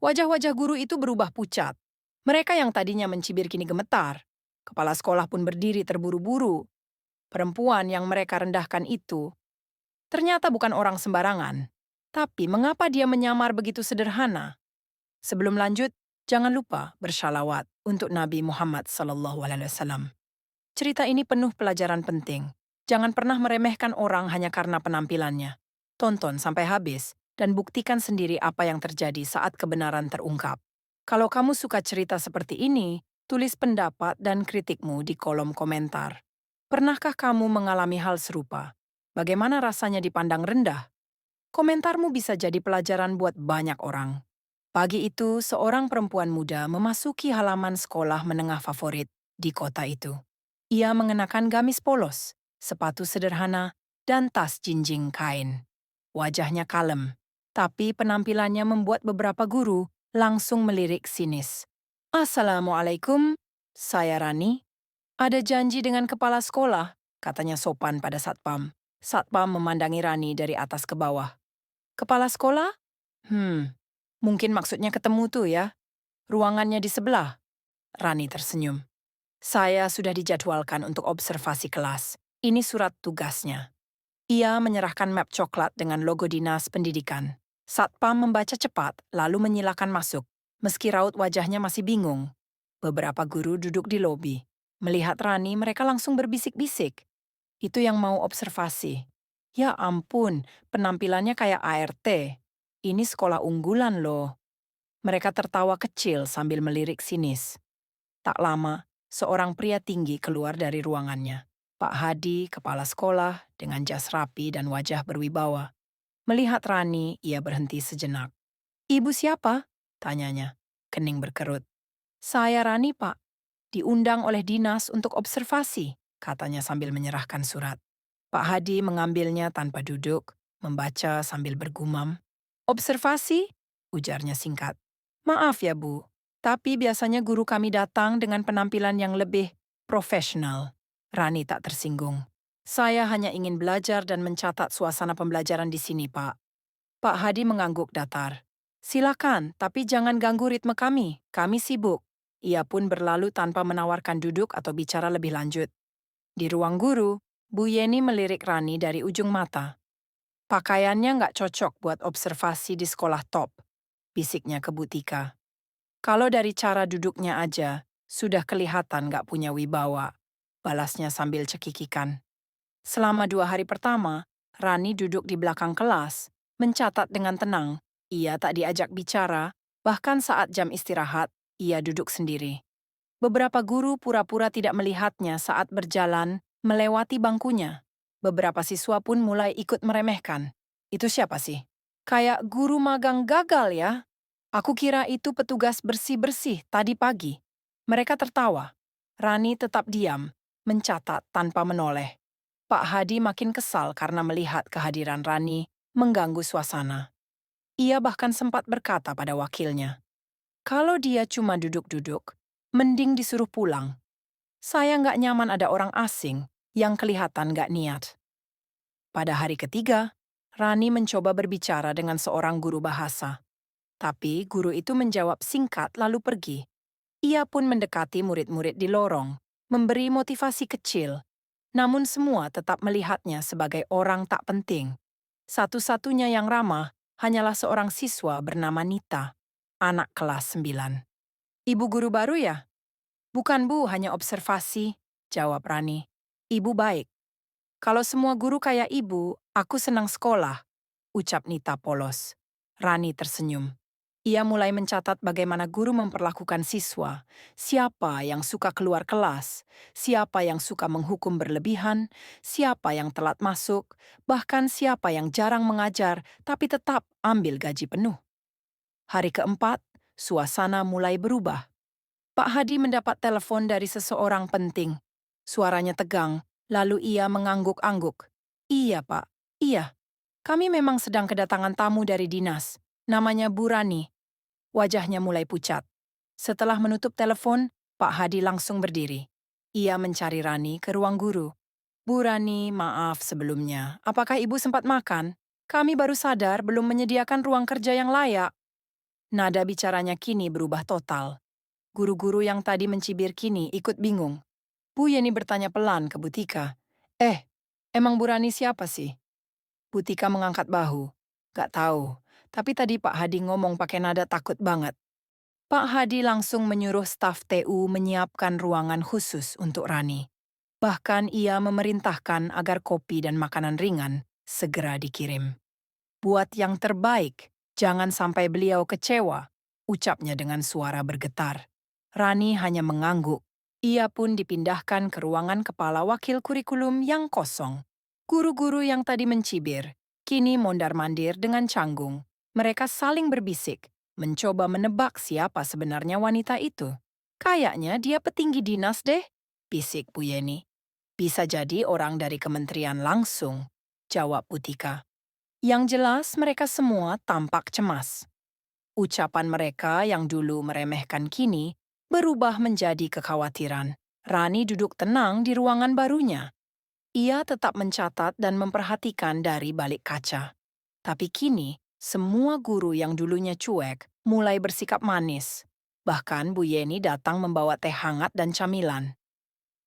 Wajah-wajah guru itu berubah pucat. Mereka yang tadinya mencibir kini gemetar. Kepala sekolah pun berdiri terburu-buru. Perempuan yang mereka rendahkan itu ternyata bukan orang sembarangan. Tapi mengapa dia menyamar begitu sederhana? Sebelum lanjut, jangan lupa bersyalawat untuk Nabi Muhammad SAW. Cerita ini penuh pelajaran penting. Jangan pernah meremehkan orang hanya karena penampilannya. Tonton sampai habis dan buktikan sendiri apa yang terjadi saat kebenaran terungkap. Kalau kamu suka cerita seperti ini, tulis pendapat dan kritikmu di kolom komentar. Pernahkah kamu mengalami hal serupa? Bagaimana rasanya dipandang rendah? Komentarmu bisa jadi pelajaran buat banyak orang. Pagi itu, seorang perempuan muda memasuki halaman sekolah menengah favorit di kota itu. Ia mengenakan gamis polos, sepatu sederhana, dan tas jinjing kain. Wajahnya kalem, tapi penampilannya membuat beberapa guru langsung melirik sinis. "Assalamualaikum, saya Rani. Ada janji dengan kepala sekolah," katanya sopan pada satpam. Satpam memandangi Rani dari atas ke bawah. "Kepala sekolah? Mungkin maksudnya ketemu tuh ya. Ruangannya di sebelah." Rani tersenyum. "Saya sudah dijadwalkan untuk observasi kelas. Ini surat tugasnya." Ia menyerahkan map coklat dengan logo dinas pendidikan. Satpam membaca cepat, lalu menyilakan masuk. Meski raut wajahnya masih bingung. Beberapa guru duduk di lobi. Melihat Rani, mereka langsung berbisik-bisik. Itu yang mau observasi. Ya ampun, penampilannya kayak ART. Ini sekolah unggulan loh. Mereka tertawa kecil sambil melirik sinis. Tak lama, seorang pria tinggi keluar dari ruangannya. Pak Hadi, kepala sekolah, dengan jas rapi dan wajah berwibawa. Melihat Rani, ia berhenti sejenak. "Ibu siapa?" tanyanya. Kening berkerut. "Saya Rani, Pak. Diundang oleh dinas untuk observasi," katanya sambil menyerahkan surat. Pak Hadi mengambilnya tanpa duduk, membaca sambil bergumam. "Observasi?" ujarnya singkat. "Maaf ya, Bu. Tapi biasanya guru kami datang dengan penampilan yang lebih profesional." Rani tak tersinggung. "Saya hanya ingin belajar dan mencatat suasana pembelajaran di sini, Pak." Pak Hadi mengangguk datar. "Silakan, tapi jangan ganggu ritme kami. Kami sibuk." Ia pun berlalu tanpa menawarkan duduk atau bicara lebih lanjut. Di ruang guru, Bu Yeni melirik Rani dari ujung mata. "Pakaiannya nggak cocok buat observasi di sekolah top," bisiknya ke Bu Tika. "Kalau dari cara duduknya aja, sudah kelihatan nggak punya wibawa," balasnya sambil cekikikan. Selama 2 hari pertama, Rani duduk di belakang kelas, mencatat dengan tenang. Ia tak diajak bicara, bahkan saat jam istirahat, ia duduk sendiri. Beberapa guru pura-pura tidak melihatnya saat berjalan melewati bangkunya. Beberapa siswa pun mulai ikut meremehkan. "Itu siapa sih? Kayak guru magang gagal ya? Aku kira itu petugas bersih-bersih tadi pagi." Mereka tertawa. Rani tetap diam, mencatat tanpa menoleh. Pak Hadi makin kesal karena melihat kehadiran Rani mengganggu suasana. Ia bahkan sempat berkata pada wakilnya, "Kalau dia cuma duduk-duduk, mending disuruh pulang. Saya nggak nyaman ada orang asing yang kelihatan nggak niat." Pada hari ketiga, Rani mencoba berbicara dengan seorang guru bahasa. Tapi guru itu menjawab singkat lalu pergi. Ia pun mendekati murid-murid di lorong, memberi motivasi kecil. Namun semua tetap melihatnya sebagai orang tak penting. Satu-satunya yang ramah hanyalah seorang siswa bernama Nita, anak kelas 9. "Ibu guru baru ya?" "Bukan Bu, hanya observasi," jawab Rani. "Ibu baik. Kalau semua guru kayak ibu, aku senang sekolah," ucap Nita polos. Rani tersenyum. Ia mulai mencatat bagaimana guru memperlakukan siswa, siapa yang suka keluar kelas, siapa yang suka menghukum berlebihan, siapa yang telat masuk, bahkan siapa yang jarang mengajar tapi tetap ambil gaji penuh. Hari keempat, suasana mulai berubah. Pak Hadi mendapat telepon dari seseorang penting. Suaranya tegang, lalu ia mengangguk-angguk. "Iya, Pak. Iya. Kami memang sedang kedatangan tamu dari dinas. Namanya Bu Rani." Wajahnya mulai pucat. Setelah menutup telepon, Pak Hadi langsung berdiri. Ia mencari Rani ke ruang guru. "Bu Rani, maaf sebelumnya. Apakah ibu sempat makan? Kami baru sadar belum menyediakan ruang kerja yang layak." Nada bicaranya kini berubah total. Guru-guru yang tadi mencibir kini ikut bingung. Bu Yeni bertanya pelan ke Butika. Emang Bu Rani siapa sih? Butika mengangkat bahu. Gak tahu, tapi tadi Pak Hadi ngomong pakai nada takut banget. Pak Hadi langsung menyuruh staf TU menyiapkan ruangan khusus untuk Rani. Bahkan ia memerintahkan agar kopi dan makanan ringan segera dikirim. Buat yang terbaik, jangan sampai beliau kecewa, ucapnya dengan suara bergetar. Rani hanya mengangguk. Ia pun dipindahkan ke ruangan kepala wakil kurikulum yang kosong. Guru-guru yang tadi mencibir, kini mondar-mandir dengan canggung. Mereka saling berbisik, mencoba menebak siapa sebenarnya wanita itu. Kayaknya dia petinggi dinas deh, bisik Bu Yeni. Bisa jadi orang dari kementerian langsung, jawab Butika. Yang jelas mereka semua tampak cemas. Ucapan mereka yang dulu meremehkan kini berubah menjadi kekhawatiran. Rani duduk tenang di ruangan barunya. Ia tetap mencatat dan memperhatikan dari balik kaca. Tapi kini, semua guru yang dulunya cuek mulai bersikap manis. Bahkan Bu Yeni datang membawa teh hangat dan camilan.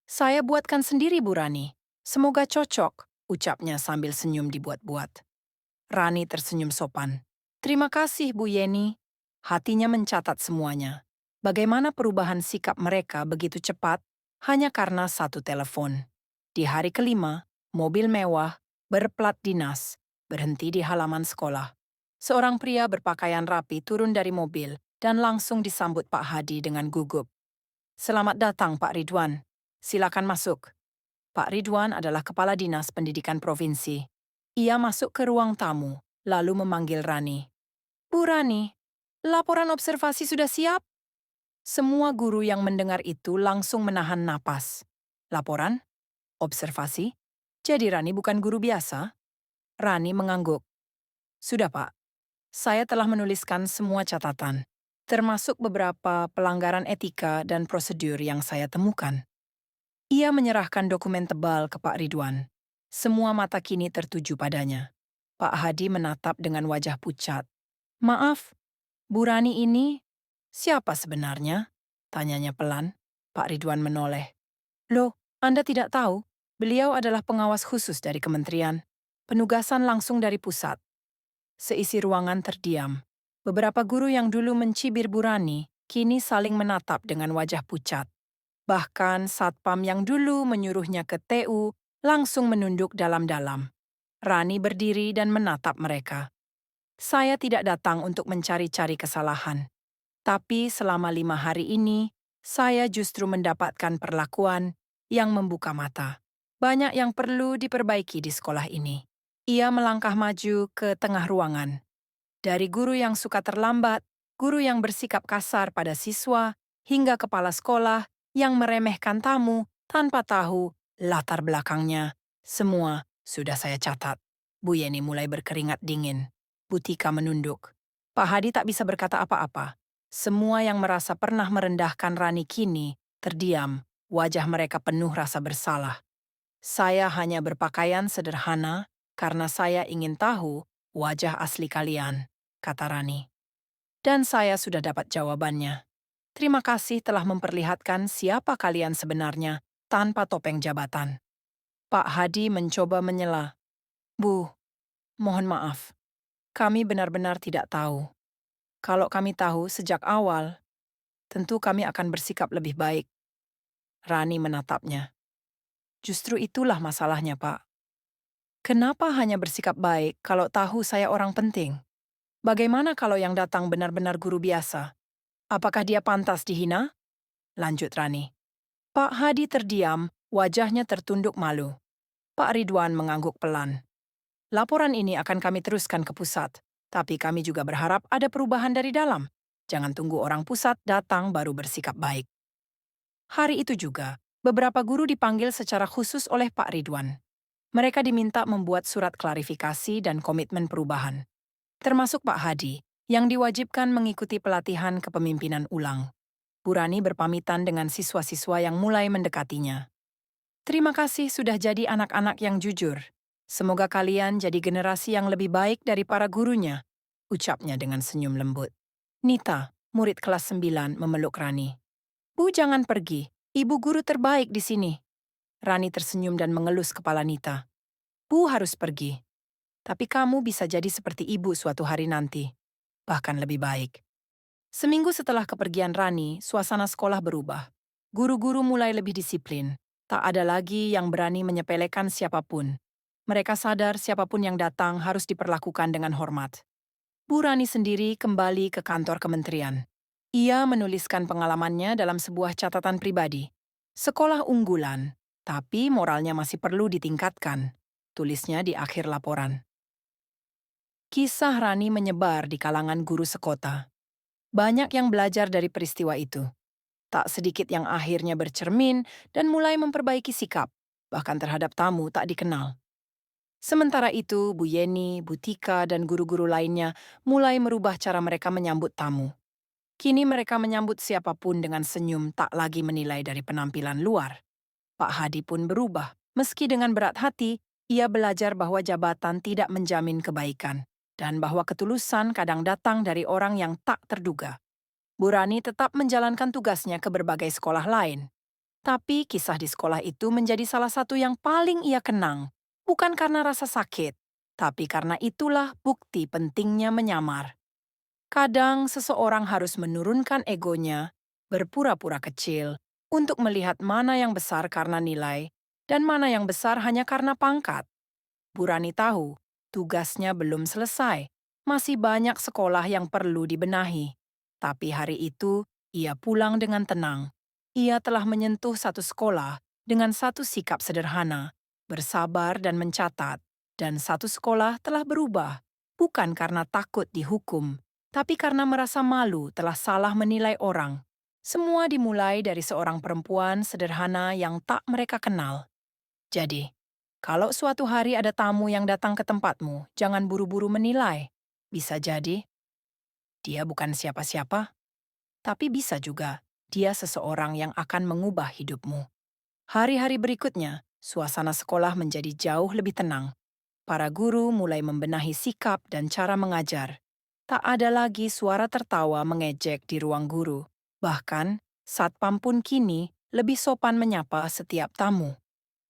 Saya buatkan sendiri, Bu Rani. Semoga cocok, ucapnya sambil senyum dibuat-buat. Rani tersenyum sopan. Terima kasih, Bu Yeni. Hatinya mencatat semuanya. Bagaimana perubahan sikap mereka begitu cepat hanya karena satu telepon. Di hari kelima, mobil mewah, berplat dinas, berhenti di halaman sekolah. Seorang pria berpakaian rapi turun dari mobil dan langsung disambut Pak Hadi dengan gugup. Selamat datang, Pak Ridwan. Silakan masuk. Pak Ridwan adalah Kepala Dinas Pendidikan Provinsi. Ia masuk ke ruang tamu, lalu memanggil Rani. Bu Rani, laporan observasi sudah siap? Semua guru yang mendengar itu langsung menahan napas. Laporan? Observasi? Jadi Rani bukan guru biasa? Rani mengangguk. Sudah, Pak. Saya telah menuliskan semua catatan, termasuk beberapa pelanggaran etika dan prosedur yang saya temukan. Ia menyerahkan dokumen tebal ke Pak Ridwan. Semua mata kini tertuju padanya. Pak Hadi menatap dengan wajah pucat. Maaf, Bu Rani ini siapa sebenarnya? Tanyanya pelan. Pak Ridwan menoleh. Loh, Anda tidak tahu? Beliau adalah pengawas khusus dari kementerian. Penugasan langsung dari pusat. Seisi ruangan terdiam. Beberapa guru yang dulu mencibir Bu Rani kini saling menatap dengan wajah pucat. Bahkan satpam yang dulu menyuruhnya ke TU langsung menunduk dalam-dalam. Rani berdiri dan menatap mereka. Saya tidak datang untuk mencari-cari kesalahan. Tapi selama 5 hari ini, saya justru mendapatkan perlakuan yang membuka mata. Banyak yang perlu diperbaiki di sekolah ini. Ia melangkah maju ke tengah ruangan. Dari guru yang suka terlambat, guru yang bersikap kasar pada siswa, hingga kepala sekolah yang meremehkan tamu tanpa tahu latar belakangnya. Semua sudah saya catat. Bu Yeni mulai berkeringat dingin. Butika menunduk. Pak Hadi tak bisa berkata apa-apa. Semua yang merasa pernah merendahkan Rani kini terdiam. Wajah mereka penuh rasa bersalah. Saya hanya berpakaian sederhana karena saya ingin tahu wajah asli kalian, kata Rani. Dan saya sudah dapat jawabannya. Terima kasih telah memperlihatkan siapa kalian sebenarnya tanpa topeng jabatan. Pak Hadi mencoba menyela. Bu, mohon maaf. Kami benar-benar tidak tahu. Kalau kami tahu sejak awal, tentu kami akan bersikap lebih baik. Rani menatapnya. Justru itulah masalahnya, Pak. Kenapa hanya bersikap baik kalau tahu saya orang penting? Bagaimana kalau yang datang benar-benar guru biasa? Apakah dia pantas dihina? Lanjut Rani. Pak Hadi terdiam, wajahnya tertunduk malu. Pak Ridwan mengangguk pelan. Laporan ini akan kami teruskan ke pusat, tapi kami juga berharap ada perubahan dari dalam. Jangan tunggu orang pusat datang baru bersikap baik. Hari itu juga, beberapa guru dipanggil secara khusus oleh Pak Ridwan. Mereka diminta membuat surat klarifikasi dan komitmen perubahan. Termasuk Pak Hadi, yang diwajibkan mengikuti pelatihan kepemimpinan ulang. Bu Rani berpamitan dengan siswa-siswa yang mulai mendekatinya. Terima kasih sudah jadi anak-anak yang jujur. Semoga kalian jadi generasi yang lebih baik dari para gurunya, ucapnya dengan senyum lembut. Nita, murid kelas 9, memeluk Rani. Bu, jangan pergi. Ibu guru terbaik di sini. Rani tersenyum dan mengelus kepala Nita. Bu harus pergi. Tapi kamu bisa jadi seperti ibu suatu hari nanti. Bahkan lebih baik. Seminggu setelah kepergian Rani, suasana sekolah berubah. Guru-guru mulai lebih disiplin. Tak ada lagi yang berani menyepelekan siapapun. Mereka sadar siapapun yang datang harus diperlakukan dengan hormat. Bu Rani sendiri kembali ke kantor kementerian. Ia menuliskan pengalamannya dalam sebuah catatan pribadi. Sekolah unggulan, tapi moralnya masih perlu ditingkatkan. Tulisnya di akhir laporan. Kisah Rani menyebar di kalangan guru sekota. Banyak yang belajar dari peristiwa itu. Tak sedikit yang akhirnya bercermin dan mulai memperbaiki sikap, bahkan terhadap tamu tak dikenal. Sementara itu, Bu Yeni, Bu Tika, dan guru-guru lainnya mulai merubah cara mereka menyambut tamu. Kini mereka menyambut siapapun dengan senyum, tak lagi menilai dari penampilan luar. Pak Hadi pun berubah. Meski dengan berat hati, ia belajar bahwa jabatan tidak menjamin kebaikan, dan bahwa ketulusan kadang datang dari orang yang tak terduga. Bu Rani tetap menjalankan tugasnya ke berbagai sekolah lain. Tapi kisah di sekolah itu menjadi salah satu yang paling ia kenang. Bukan karena rasa sakit, tapi karena itulah bukti pentingnya menyamar. Kadang seseorang harus menurunkan egonya, berpura-pura kecil, untuk melihat mana yang besar karena nilai, dan mana yang besar hanya karena pangkat. Bu Rani tahu, tugasnya belum selesai. Masih banyak sekolah yang perlu dibenahi. Tapi hari itu, ia pulang dengan tenang. Ia telah menyentuh satu sekolah dengan satu sikap sederhana, bersabar dan mencatat. Dan satu sekolah telah berubah, bukan karena takut dihukum, tapi karena merasa malu telah salah menilai orang. Semua dimulai dari seorang perempuan sederhana yang tak mereka kenal. Jadi, kalau suatu hari ada tamu yang datang ke tempatmu, jangan buru-buru menilai. Bisa jadi dia bukan siapa-siapa, tapi bisa juga dia seseorang yang akan mengubah hidupmu. Hari-hari berikutnya, suasana sekolah menjadi jauh lebih tenang. Para guru mulai membenahi sikap dan cara mengajar. Tak ada lagi suara tertawa mengejek di ruang guru. Bahkan, satpam pun kini lebih sopan menyapa setiap tamu.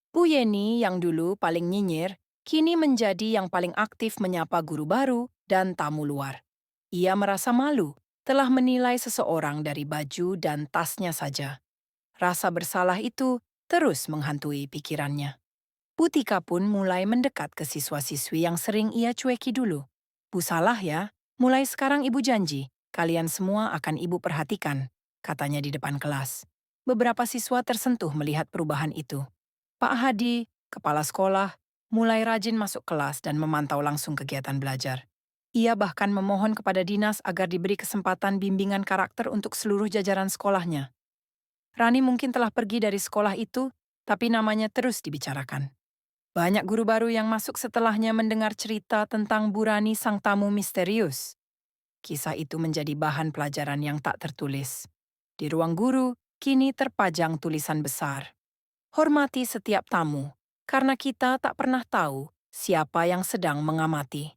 Bu Yeni yang dulu paling nyinyir, kini menjadi yang paling aktif menyapa guru baru dan tamu luar. Ia merasa malu telah menilai seseorang dari baju dan tasnya saja. Rasa bersalah itu terus menghantui pikirannya. Putika pun mulai mendekat ke siswa-siswi yang sering ia cueki dulu. Bu salah ya, mulai sekarang ibu janji, kalian semua akan ibu perhatikan, katanya di depan kelas. Beberapa siswa tersentuh melihat perubahan itu. Pak Hadi, kepala sekolah, mulai rajin masuk kelas dan memantau langsung kegiatan belajar. Ia bahkan memohon kepada dinas agar diberi kesempatan bimbingan karakter untuk seluruh jajaran sekolahnya. Rani mungkin telah pergi dari sekolah itu, tapi namanya terus dibicarakan. Banyak guru baru yang masuk setelahnya mendengar cerita tentang Bu Rani sang tamu misterius. Kisah itu menjadi bahan pelajaran yang tak tertulis. Di ruang guru, kini terpajang tulisan besar. Hormati setiap tamu, karena kita tak pernah tahu siapa yang sedang mengamati.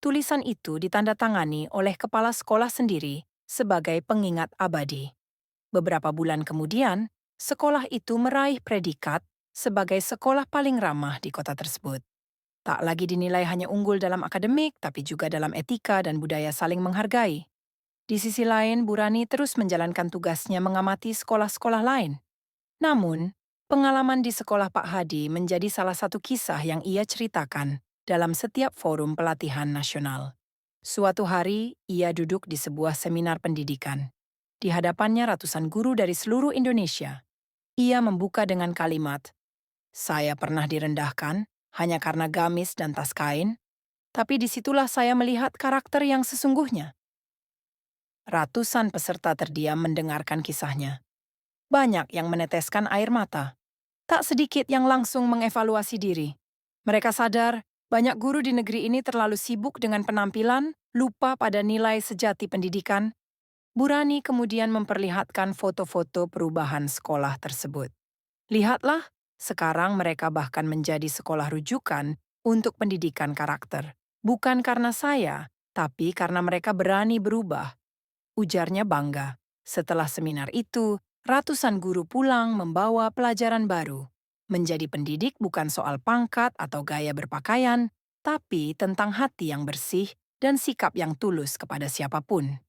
Tulisan itu ditandatangani oleh kepala sekolah sendiri sebagai pengingat abadi. Beberapa bulan kemudian, sekolah itu meraih predikat sebagai sekolah paling ramah di kota tersebut. Tak lagi dinilai hanya unggul dalam akademik, tapi juga dalam etika dan budaya saling menghargai. Di sisi lain, Bu Rani terus menjalankan tugasnya mengamati sekolah-sekolah lain. Namun, pengalaman di sekolah Pak Hadi menjadi salah satu kisah yang ia ceritakan dalam setiap forum pelatihan nasional. Suatu hari, ia duduk di sebuah seminar pendidikan. Di hadapannya ratusan guru dari seluruh Indonesia. Ia membuka dengan kalimat, "Saya pernah direndahkan hanya karena gamis dan tas kain, tapi disitulah saya melihat karakter yang sesungguhnya." Ratusan peserta terdiam mendengarkan kisahnya. Banyak yang meneteskan air mata. Tak sedikit yang langsung mengevaluasi diri. Mereka sadar banyak guru di negeri ini terlalu sibuk dengan penampilan, lupa pada nilai sejati pendidikan. Bu Rani kemudian memperlihatkan foto-foto perubahan sekolah tersebut. Lihatlah, sekarang mereka bahkan menjadi sekolah rujukan untuk pendidikan karakter. Bukan karena saya, tapi karena mereka berani berubah. ujarnya bangga. Setelah seminar itu, ratusan guru pulang membawa pelajaran baru. Menjadi pendidik bukan soal pangkat atau gaya berpakaian, tapi tentang hati yang bersih dan sikap yang tulus kepada siapapun.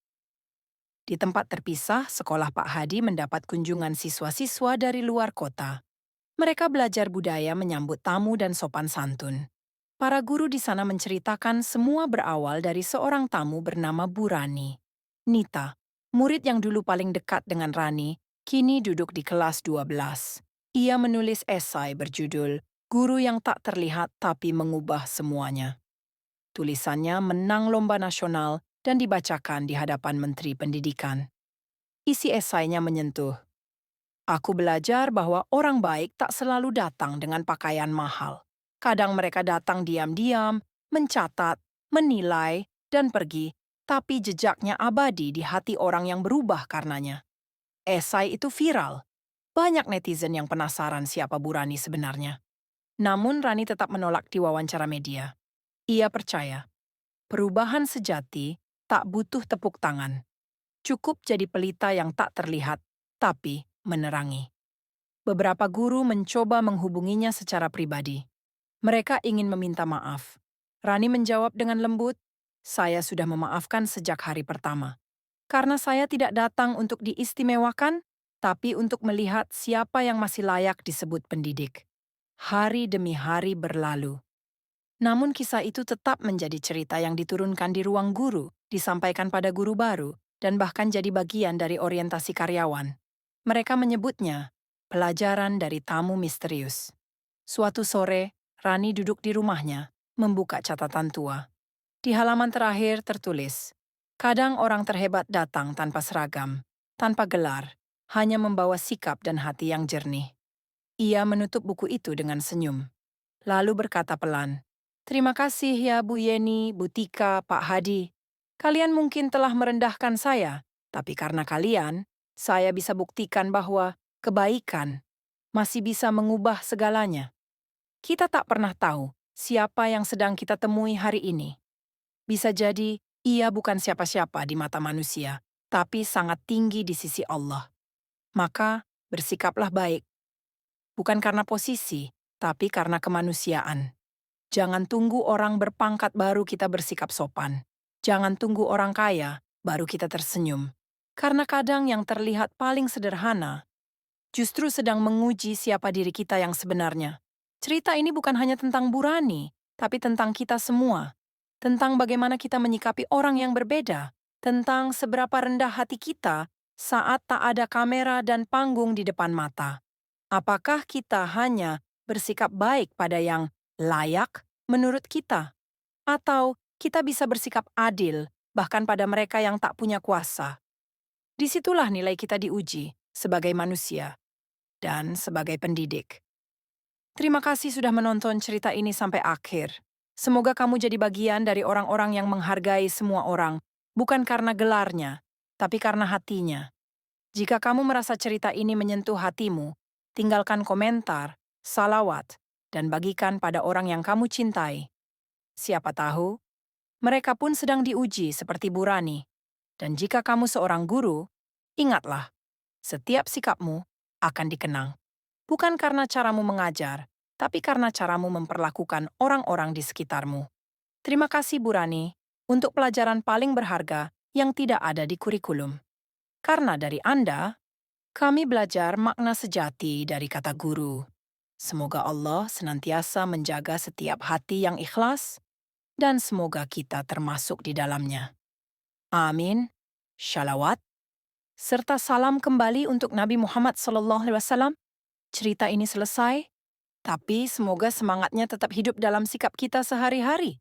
Di tempat terpisah, sekolah Pak Hadi mendapat kunjungan siswa-siswa dari luar kota. Mereka belajar budaya menyambut tamu dan sopan santun. Para guru di sana menceritakan semua berawal dari seorang tamu bernama Bu Rani. Nita, murid yang dulu paling dekat dengan Rani, kini duduk di kelas 12. Ia menulis esai berjudul Guru yang Tak Terlihat Tapi Mengubah Semuanya. Tulisannya menang lomba nasional dan dibacakan di hadapan Menteri Pendidikan. Isi esainya menyentuh. Aku belajar bahwa orang baik tak selalu datang dengan pakaian mahal. Kadang mereka datang diam-diam, mencatat, menilai, dan pergi, tapi jejaknya abadi di hati orang yang berubah karenanya. Esai itu viral. Banyak netizen yang penasaran siapa Bu Rani sebenarnya. Namun Rani tetap menolak diwawancara media. Ia percaya, perubahan sejati tak butuh tepuk tangan. Cukup jadi pelita yang tak terlihat, tapi menerangi. Beberapa guru mencoba menghubunginya secara pribadi. Mereka ingin meminta maaf. Rani menjawab dengan lembut, "Saya sudah memaafkan sejak hari pertama. Karena saya tidak datang untuk diistimewakan, tapi untuk melihat siapa yang masih layak disebut pendidik." Hari demi hari berlalu. Namun kisah itu tetap menjadi cerita yang diturunkan di ruang guru, disampaikan pada guru baru, dan bahkan jadi bagian dari orientasi karyawan. Mereka menyebutnya pelajaran dari tamu misterius. Suatu sore, Rani duduk di rumahnya, membuka catatan tua. Di halaman terakhir tertulis, "Kadang orang terhebat datang tanpa seragam, tanpa gelar, hanya membawa sikap dan hati yang jernih." Ia menutup buku itu dengan senyum. Lalu berkata pelan, "Terima kasih ya Bu Yeni, Bu Tika, Pak Hadi. Kalian mungkin telah merendahkan saya, tapi karena kalian, saya bisa buktikan bahwa kebaikan masih bisa mengubah segalanya. Kita tak pernah tahu siapa yang sedang kita temui hari ini. Bisa jadi ia bukan siapa-siapa di mata manusia, tapi sangat tinggi di sisi Allah. Maka bersikaplah baik, bukan karena posisi, tapi karena kemanusiaan. Jangan tunggu orang berpangkat baru kita bersikap sopan. Jangan tunggu orang kaya baru kita tersenyum. Karena kadang yang terlihat paling sederhana justru sedang menguji siapa diri kita yang sebenarnya. Cerita ini bukan hanya tentang Bu Rani, tapi tentang kita semua. Tentang bagaimana kita menyikapi orang yang berbeda. Tentang seberapa rendah hati kita saat tak ada kamera dan panggung di depan mata. Apakah kita hanya bersikap baik pada yang layak menurut kita? Atau kita bisa bersikap adil bahkan pada mereka yang tak punya kuasa? Disitulah nilai kita diuji sebagai manusia dan sebagai pendidik. Terima kasih sudah menonton cerita ini sampai akhir. Semoga kamu jadi bagian dari orang-orang yang menghargai semua orang, bukan karena gelarnya, tapi karena hatinya. Jika kamu merasa cerita ini menyentuh hatimu, tinggalkan komentar, salawat, dan bagikan pada orang yang kamu cintai. Siapa tahu, mereka pun sedang diuji seperti Bu Rani. Dan jika kamu seorang guru, ingatlah, setiap sikapmu akan dikenang. Bukan karena caramu mengajar, tapi karena caramu memperlakukan orang-orang di sekitarmu. Terima kasih Bu Rani untuk pelajaran paling berharga yang tidak ada di kurikulum. Karena dari Anda, kami belajar makna sejati dari kata guru. Semoga Allah senantiasa menjaga setiap hati yang ikhlas, dan semoga kita termasuk di dalamnya. Amin. Shalawat. Serta salam kembali untuk Nabi Muhammad SAW. Cerita ini selesai, tapi semoga semangatnya tetap hidup dalam sikap kita sehari-hari.